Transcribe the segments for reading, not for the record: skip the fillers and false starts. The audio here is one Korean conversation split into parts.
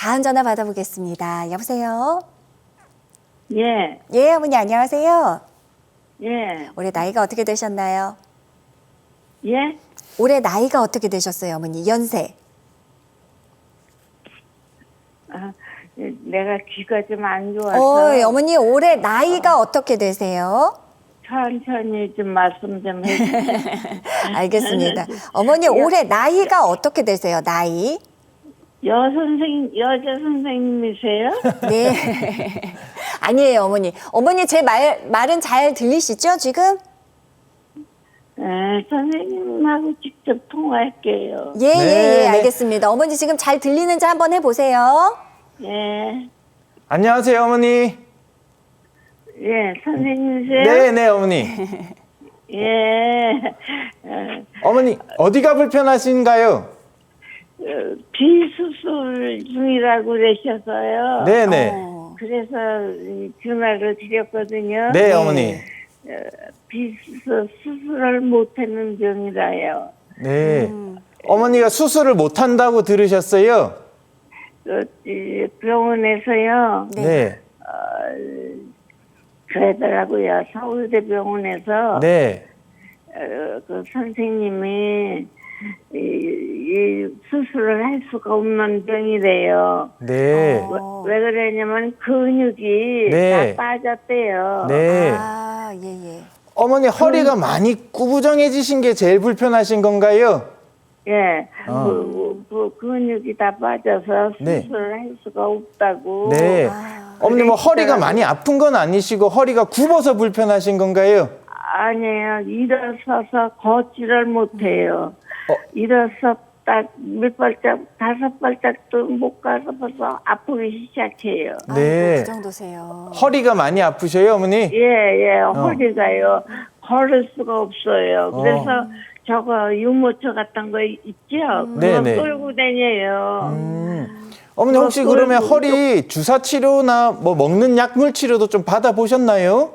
다음 전화 받아보겠습니다. 여보세요? 예, 예, 어머니 안녕하세요. 예, 올해 나이가 어떻게 되셨나요? 예? 올해 나이가 어떻게 되셨어요, 어머니? 연세. 아, 내가 귀가 좀 안 좋아서 어머니 올해 나이가 어떻게 되세요? 천천히 좀 말씀 좀 해주세요. 알겠습니다. 어머니 올해 나이가 어떻게 되세요, 나이? 여자 선생님이세요? 네. 아니에요, 어머니. 어머니 제 말은 잘 들리시죠, 지금? 네, 선생님하고 직접 통화할게요. 예, 네. 알겠습니다. 어머니 지금 잘 들리는지 한번 해보세요. 예, 안녕하세요, 어머니. 예, 선생님이세요? 네, 어머니. 예, 어머니, 어디가 불편하신가요? 비수술 중이라고 그러셔서요. 네네. 그래서 전화를 드렸거든요. 네, 어머니. 수술을 못하는 병이라요. 네. 어머니가 수술을 못한다고 들으셨어요? 이 병원에서요. 네. 그러더라고요. 서울대병원에서 네. 그 선생님이 이 수술을 할 수가 없는 병이래요. 네. 왜 그러냐면 근육이 네. 다 빠졌대요. 네. 아, 예. 어머니 허리가 많이 구부정해지신 게 제일 불편하신 건가요? 예, 그 근육이 다 빠져서 네. 수술을 할 수가 없다고. 네. 어머니 뭐 허리가 많이 아픈 건 아니시고 허리가 굽어서 불편하신 건가요? 아니에요. 일어서서 걷지를 못해요. 일어서 딱 몇 발짝, 5발짝도 못 가서 벌써 아프기 시작해요. 네. 그 정도세요. 허리가 많이 아프셔요, 어머니? 예, 허리가요. 걸을 수가 없어요. 그래서 저거 유모차 같은 거 있죠? 그거 네네. 끌고 다녀요. 어머니 혹시 그러면 허리 주사 치료나 뭐 먹는 약물 치료도 좀 받아보셨나요?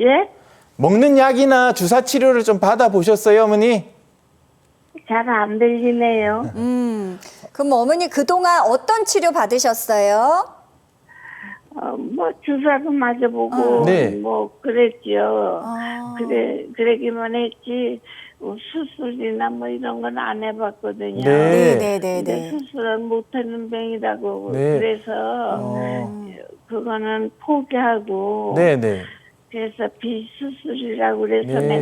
예? 먹는 약이나 주사 치료를 좀 받아보셨어요, 어머니? 잘 안 들리네요. 그럼 어머니 그동안 어떤 치료 받으셨어요? 뭐 주사도 맞아보고 네. 뭐 그랬죠. 그러기만 했지 수술이나 뭐 이런 건 안 해봤거든요. 네. 근데 수술을 못하는 병이라고 네. 그래서 그거는 포기하고 네네. 그래서 비수술이라고 그래서 네.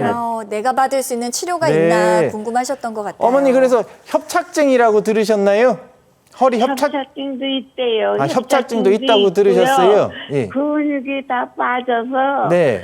내가 받을 수 있는 치료가 네. 있나 궁금하셨던 것 같아요. 어머니 그래서 협착증이라고 들으셨나요? 허리 협착증도 있대요. 아, 협착증도 있다고 들으셨어요? 예. 근육이 다 빠져서 네.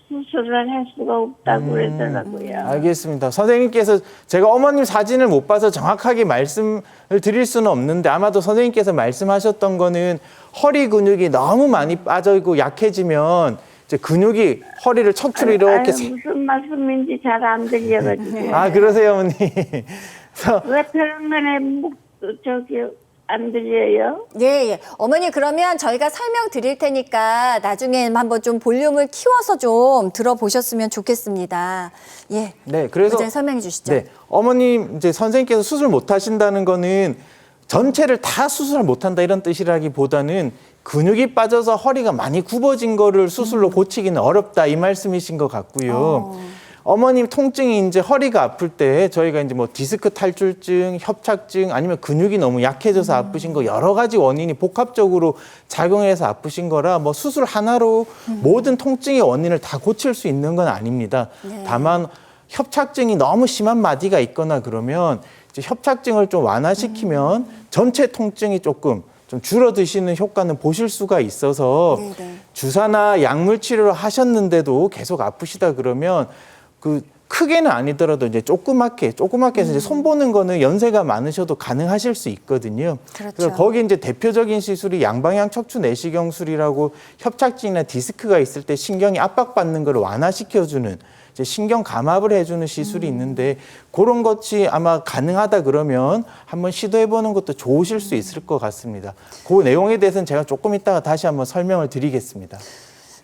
수술을 할 수가 없다고 그러더라고요. 알겠습니다. 선생님께서 제가 어머님 사진을 못 봐서 정확하게 말씀을 드릴 수는 없는데 아마도 선생님께서 말씀하셨던 거는 허리 근육이 너무 많이 빠져있고 약해지면 이제 근육이 허리를 척추로 이렇게 무슨 말씀인지 잘 안 들려가지고. 아 그러세요 어머니. 그래서 왜 병원에 저기 안 들려요? 예. 어머니 그러면 저희가 설명드릴 테니까 나중에 한번 좀 볼륨을 키워서 좀 들어보셨으면 좋겠습니다. 예. 네, 그래서 먼저 설명해 주시죠. 네, 어머님 이제 선생님께서 수술 못 하신다는 거는 전체를 다 수술을 못 한다 이런 뜻이라기보다는 근육이 빠져서 허리가 많이 굽어진 거를 수술로 고치기는 어렵다 이 말씀이신 것 같고요. 어머님 통증이 이제 허리가 아플 때 저희가 이제 뭐 디스크 탈출증, 협착증 아니면 근육이 너무 약해져서 아프신 거 여러 가지 원인이 복합적으로 작용해서 아프신 거라 뭐 수술 하나로 모든 통증의 원인을 다 고칠 수 있는 건 아닙니다. 다만 협착증이 너무 심한 마디가 있거나 그러면 이제 협착증을 좀 완화시키면 전체 통증이 조금 좀 줄어드시는 효과는 보실 수가 있어서 주사나 약물 치료를 하셨는데도 계속 아프시다 그러면 그 크게는 아니더라도 이제 조그맣게 해서 이제 손 보는 거는 연세가 많으셔도 가능하실 수 있거든요. 그래서 거기 이제 대표적인 시술이 양방향 척추 내시경술이라고 협착증이나 디스크가 있을 때 신경이 압박받는 걸 완화시켜주는 이제 신경 감압을 해주는 시술이 있는데 그런 것이 아마 가능하다 그러면 한번 시도해보는 것도 좋으실 수 있을 것 같습니다. 그 내용에 대해서는 제가 조금 이따가 다시 한번 설명을 드리겠습니다.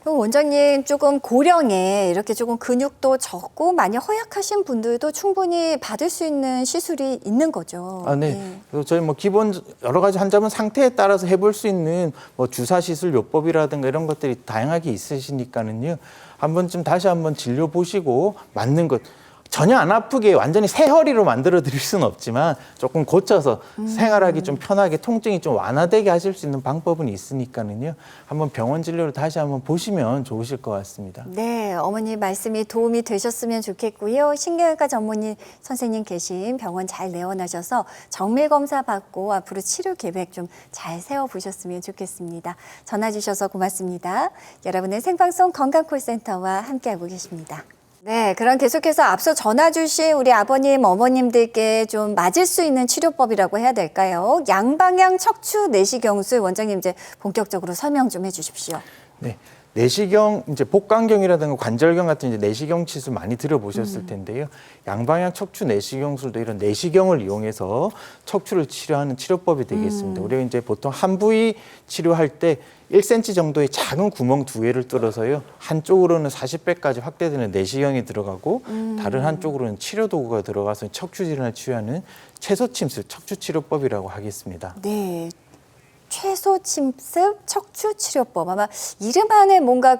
그럼 원장님 조금 고령에 이렇게 조금 근육도 적고 많이 허약하신 분들도 충분히 받을 수 있는 시술이 있는 거죠. 아, 네. 그래서 저희 뭐 기본 여러 가지 환자분 상태에 따라서 해볼 수 있는 뭐 주사 시술 요법이라든가 이런 것들이 다양하게 있으시니까는요. 한 번쯤 다시 한번 진료 보시고 맞는 것. 전혀 안 아프게 완전히 새 허리로 만들어 드릴 수는 없지만 조금 고쳐서 생활하기 좀 편하게 통증이 좀 완화되게 하실 수 있는 방법은 있으니까는요. 한번 병원 진료를 다시 한번 보시면 좋으실 것 같습니다. 네, 어머니 말씀이 도움이 되셨으면 좋겠고요. 신경외과 전문의 선생님 계신 병원 잘 내원하셔서 정밀 검사 받고 앞으로 치료 계획 좀 잘 세워보셨으면 좋겠습니다. 전화 주셔서 고맙습니다. 여러분의 생방송 건강콜센터와 함께하고 계십니다. 네, 그럼 계속해서 앞서 전화 주신 우리 아버님, 어머님들께 좀 맞을 수 있는 치료법이라고 해야 될까요? 양방향 척추 내시경술 원장님 이제 본격적으로 설명 좀 해주십시오. 네. 내시경, 이제 복강경이라든가 관절경 같은 이제 내시경 치수 많이 들어보셨을 텐데요. 양방향 척추 내시경술도 이런 내시경을 이용해서 척추를 치료하는 치료법이 되겠습니다. 우리가 이제 보통 한 부위 치료할 때 1cm 정도의 작은 구멍 2개를 뚫어서요. 한쪽으로는 40배까지 확대되는 내시경이 들어가고 다른 한쪽으로는 치료 도구가 들어가서 척추 질환을 치료하는 최소침수 척추 치료법이라고 하겠습니다. 네. 최소 침습 척추 치료법 아마 이름 안에 뭔가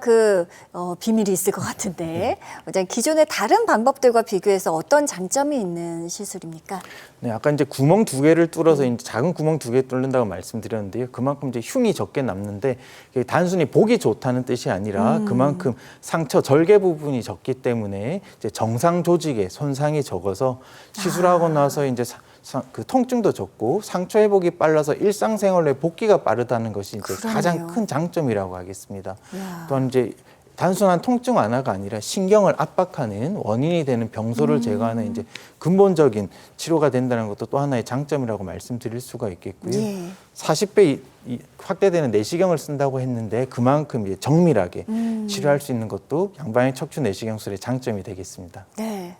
비밀이 있을 것 같은데 원장님 기존의 다른 방법들과 비교해서 어떤 장점이 있는 시술입니까? 네, 아까 이제 구멍 2개를 뚫어서 이제 작은 구멍 2개 뚫는다고 말씀드렸는데요. 그만큼 이제 흉이 적게 남는데 이게 단순히 보기 좋다는 뜻이 아니라 그만큼 상처 절개 부분이 적기 때문에 이제 정상 조직에 손상이 적어서 시술하고 나서 이제 그 통증도 적고 상처 회복이 빨라서 일상생활에 복귀가 빠르다는 것이 이제 그러네요. 가장 큰 장점이라고 하겠습니다. 이야. 또한 이제 단순한 통증 완화가 아니라 신경을 압박하는 원인이 되는 병소를 제거하는 이제 근본적인 치료가 된다는 것도 또 하나의 장점이라고 말씀드릴 수가 있겠고요. 예. 40배 확대되는 내시경을 쓴다고 했는데 그만큼 이제 정밀하게 치료할 수 있는 것도 양방향 척추 내시경술의 장점이 되겠습니다. 네.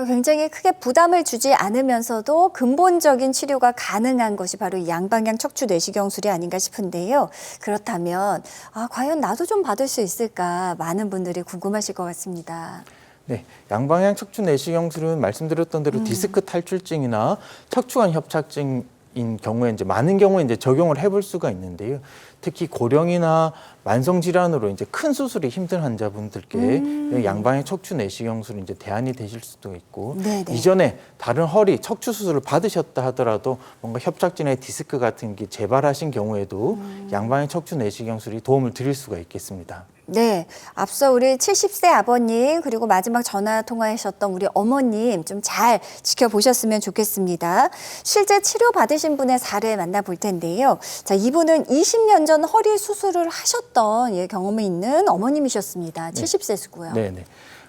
굉장히 크게 부담을 주지 않으면서도 근본적인 치료가 가능한 것이 바로 이 양방향 척추 내시경술이 아닌가 싶은데요. 그렇다면 과연 나도 좀 받을 수 있을까 많은 분들이 궁금하실 것 같습니다. 네, 양방향 척추 내시경술은 말씀드렸던 대로 디스크 탈출증이나 척추관 협착증인 경우에 이제 많은 경우에 이제 적용을 해볼 수가 있는데요. 특히 고령이나 만성 질환으로 이제 큰 수술이 힘든 환자분들께 양방향 척추 내시경술이 이제 대안이 되실 수도 있고 네네. 이전에 다른 허리 척추 수술을 받으셨다 하더라도 뭔가 협착증의 디스크 같은 게 재발하신 경우에도 양방향 척추 내시경술이 도움을 드릴 수가 있겠습니다. 네, 앞서 우리 70세 아버님 그리고 마지막 전화 통화하셨던 우리 어머님 좀 잘 지켜보셨으면 좋겠습니다. 실제 치료 받으신 분의 사례 만나볼 텐데요. 자, 이분은 20년 전 허리 수술을 하셨던 경험이 있는 어머님이셨습니다. 70세시고요. 네.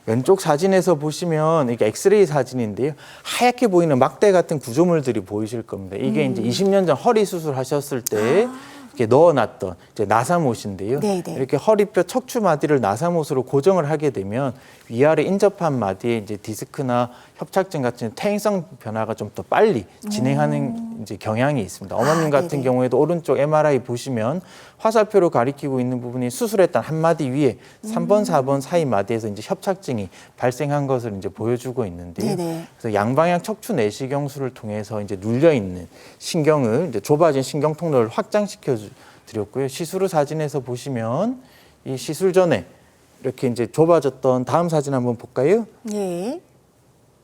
왼쪽 사진에서 보시면 이게 엑스레이 사진인데요. 하얗게 보이는 막대 같은 구조물들이 보이실 겁니다. 이게 이제 20년 전 허리 수술하셨을 때 이렇게 넣어놨던 이제 나사못인데요. 네네. 이렇게 허리뼈 척추 마디를 나사못으로 고정을 하게 되면 위아래 인접한 마디에 이제 디스크나 협착증 같은 퇴행성 변화가 좀 더 빨리 진행하는 이제 경향이 있습니다. 어머님 같은 네네. 경우에도 오른쪽 MRI 보시면 화살표로 가리키고 있는 부분이 수술했던 한 마디 위에 3번, 4번 사이 마디에서 이제 협착증이 발생한 것을 이제 보여주고 있는데요. 네네. 그래서 양방향 척추 내시경술을 통해서 이제 눌려 있는 신경을 이제 좁아진 신경 통로를 확장시켜 드렸고요. 시술 후 사진에서 보시면 이 시술 전에 이렇게 이제 좁아졌던 다음 사진 한번 볼까요? 예.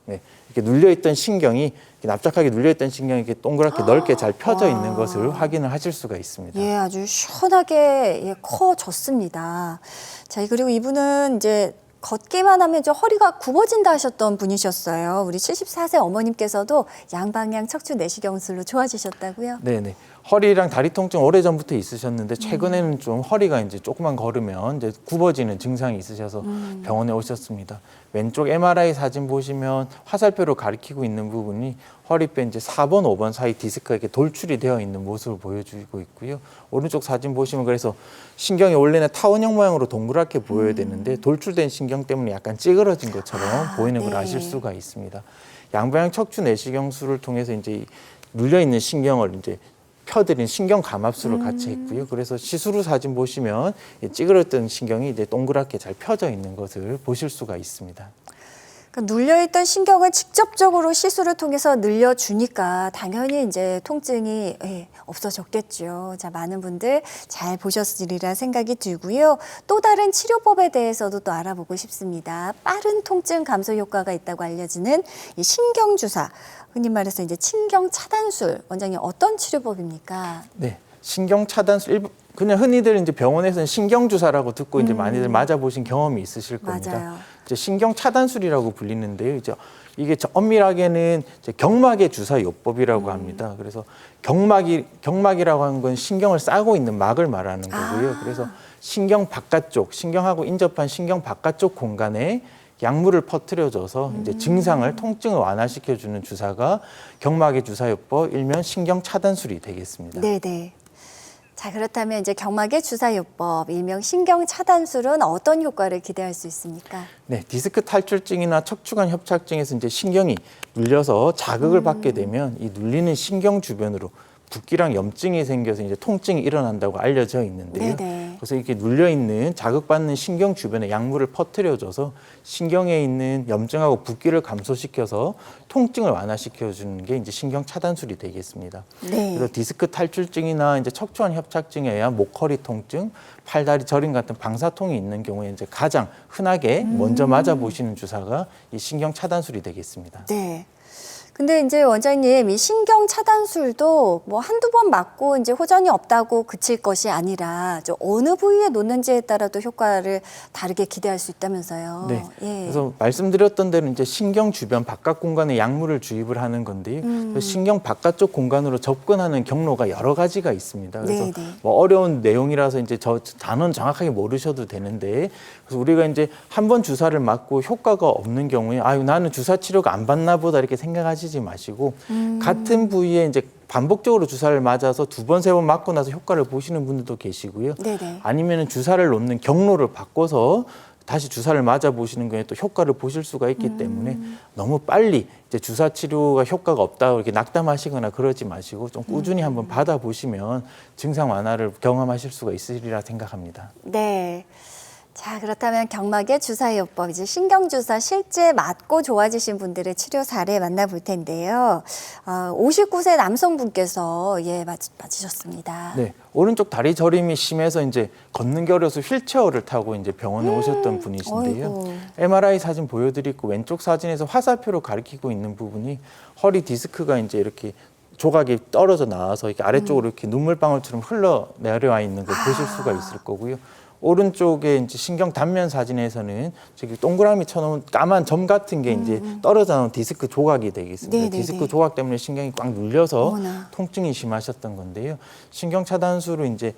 네, 이렇게 눌려있던 신경이 이렇게 납작하게 눌려있던 신경이 이렇게 동그랗게 넓게 잘 펴져 있는 것을 확인을 하실 수가 있습니다. 예, 아주 시원하게 커졌습니다. 자, 그리고 이분은 이제 걷기만 하면 저 허리가 굽어진다 하셨던 분이셨어요. 우리 74세 어머님께서도 양방향 척추 내시경술로 좋아지셨다고요? 네네. 허리랑 다리 통증 오래전부터 있으셨는데 최근에는 좀 허리가 이제 조금만 걸으면 이제 굽어지는 증상이 있으셔서 병원에 오셨습니다. 왼쪽 MRI 사진 보시면 화살표로 가리키고 있는 부분이 허리뼈 이제 4번, 5번 사이 디스크가 이렇게 돌출이 되어 있는 모습을 보여주고 있고요. 오른쪽 사진 보시면 그래서 신경이 원래는 타원형 모양으로 동그랗게 보여야 되는데 돌출된 신경 때문에 약간 찌그러진 것처럼 보이는 걸 네. 아실 수가 있습니다. 양방향 척추 내시경술을 통해서 이제 눌려 있는 신경을 이제 펴드린 신경 감압술을 같이 했고요. 그래서 시술 후 사진 보시면 이 찌그러졌던 신경이 이제 동그랗게 잘 펴져 있는 것을 보실 수가 있습니다. 그러니까 눌려있던 신경을 직접적으로 시술을 통해서 늘려주니까 당연히 이제 통증이 없어졌겠죠. 자, 많은 분들 잘 보셨으리라 생각이 들고요. 또 다른 치료법에 대해서도 또 알아보고 싶습니다. 빠른 통증 감소 효과가 있다고 알려지는 이 신경주사, 흔히 말해서 이제 신경 차단술, 원장님 어떤 치료법입니까? 네, 신경 차단술 그냥 흔히들 이제 병원에서는 신경 주사라고 듣고 이제 많이들 맞아보신 경험이 있으실 겁니다. 맞아요. 이제 신경 차단술이라고 불리는데요. 이제 이게 엄밀하게는 이제 경막의 주사 요법이라고 합니다. 그래서 경막이라고 하는 건 신경을 싸고 있는 막을 말하는 거고요. 그래서 신경 바깥쪽, 신경하고 인접한 신경 바깥쪽 공간에 약물을 퍼뜨려줘서 이제 증상을 통증을 완화시켜주는 주사가 경막의 주사요법 일명 신경 차단술이 되겠습니다. 네네. 자, 그렇다면 이제 경막의 주사요법, 일명 신경 차단술은 어떤 효과를 기대할 수 있습니까? 네, 디스크 탈출증이나 척추관 협착증에서 이제 신경이 눌려서 자극을 받게 되면 이 눌리는 신경 주변으로 붓기랑 염증이 생겨서 이제 통증이 일어난다고 알려져 있는데요. 네네. 그래서 이렇게 눌려 있는 자극받는 신경 주변에 약물을 퍼뜨려줘서 신경에 있는 염증하고 붓기를 감소시켜서 통증을 완화시켜주는 게 이제 신경 차단술이 되겠습니다. 네. 그래서 디스크 탈출증이나 이제 척추관 협착증에 의한 목허리 통증, 팔다리 저림 같은 방사통이 있는 경우에 이제 가장 흔하게 먼저 맞아 보시는 주사가 이 신경 차단술이 되겠습니다. 네. 근데 이제 원장님, 이 신경 차단술도 뭐 한두 번 맞고 이제 호전이 없다고 그칠 것이 아니라 저 어느 부위에 놓는지에 따라도 효과를 다르게 기대할 수 있다면서요. 네. 예. 그래서 말씀드렸던 대로 이제 신경 주변 바깥 공간에 약물을 주입을 하는 건데요. 그래서 신경 바깥쪽 공간으로 접근하는 경로가 여러 가지가 있습니다. 그래서 네네. 뭐 어려운 내용이라서 이제 저 단어는 정확하게 모르셔도 되는데, 그래서 우리가 이제 한 번 주사를 맞고 효과가 없는 경우에 아유 나는 주사 치료가 안 받나 보다 이렇게 생각하시지 마시고 같은 부위에 이제 반복적으로 주사를 맞아서 두 번, 세 번 맞고 나서 효과를 보시는 분들도 계시고요. 네네. 아니면은 주사를 놓는 경로를 바꿔서 다시 주사를 맞아 보시는 거에 또 효과를 보실 수가 있기 때문에 너무 빨리 이제 주사 치료가 효과가 없다고 이렇게 낙담하시거나 그러지 마시고 좀 꾸준히 한번 받아 보시면 증상 완화를 경험하실 수가 있으리라 생각합니다. 네. 자, 그렇다면 경막의 주사요법, 이제 신경주사 실제 맞고 좋아지신 분들의 치료 사례 만나볼 텐데요. 59세 남성분께서 맞으셨습니다. 네, 오른쪽 다리 저림이 심해서 이제 걷는 게 어려서 휠체어를 타고 이제 병원에 오셨던 분이신데요. 어이구. MRI 사진 보여드리고 왼쪽 사진에서 화살표로 가리키고 있는 부분이 허리 디스크가 이제 이렇게 조각이 떨어져 나와서 이렇게 아래쪽으로 이렇게 눈물방울처럼 흘러 내려와 있는 걸 보실 수가 있을 거고요. 오른쪽에 이제 신경 단면 사진에서는 저기 동그라미 쳐놓은 까만 점 같은 게 이제 떨어져 나온 디스크 조각이 되겠습니다. 네네네. 디스크 조각 때문에 신경이 꽉 눌려서 어머나. 통증이 심하셨던 건데요. 신경 차단술을 이제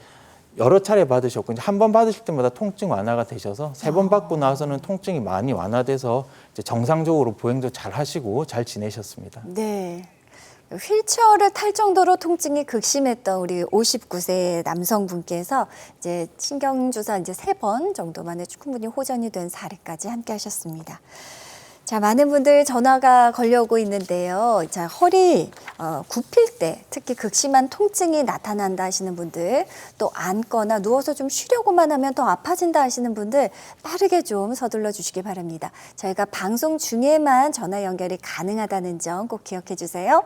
여러 차례 받으셨고 이제 한 번 받으실 때마다 통증 완화가 되셔서 세 번 받고 나서는 통증이 많이 완화돼서 이제 정상적으로 보행도 잘 하시고 잘 지내셨습니다. 네. 휠체어를 탈 정도로 통증이 극심했던 우리 59세 남성분께서 이제 신경주사 이제 3번 정도 만에 충분히 호전이 된 사례까지 함께 하셨습니다. 자, 많은 분들 전화가 걸려오고 있는데요. 자, 허리 굽힐 때 특히 극심한 통증이 나타난다 하시는 분들, 또 앉거나 누워서 좀 쉬려고만 하면 더 아파진다 하시는 분들 빠르게 좀 서둘러 주시기 바랍니다. 저희가 방송 중에만 전화 연결이 가능하다는 점 꼭 기억해 주세요.